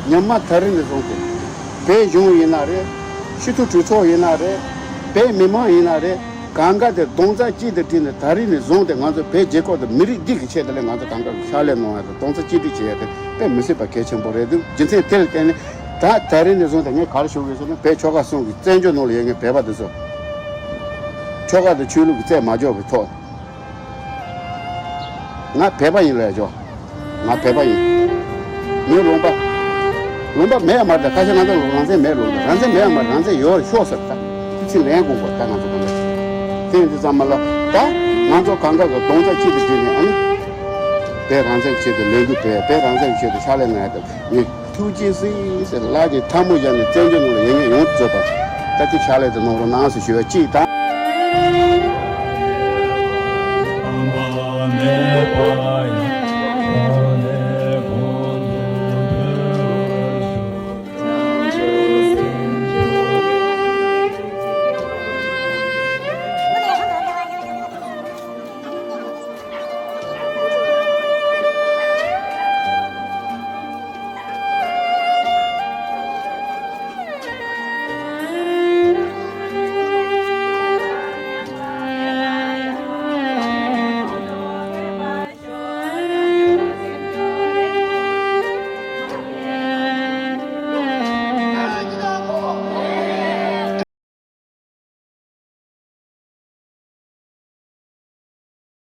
Nyama tarin zonte, pe jung inare, shitu chucho inare, pe mima inare, ganga de donza ji de tin tarin zonte nganzo pe jeko de miri dik che de nganzo ganga shale no donza ji di che pe misi pa ke chen bore de jinse tel ken ta tarin zonte ne kar shu ge so pe choga song gi zenjo no le pe ba de so choga de chulu gi ze ma jo bi to na pe ba yin le jo na pe ba yin ni lo ba 뭔가 매야 말다 다시 나도 란세 매로 란세 매야 말 란세 요 쇼었다 지금 내가 공부 다 나도 근데 되는지 잠말라 다 나도 감각을 동자 지도 되네 아니 배 란세 지도 레고 배 란세 지도 살려놔야 이 투지스 라지 타모잖아 전전으로 영역 용 줘봐 다시 살려도 노로 나서 쉬어 지다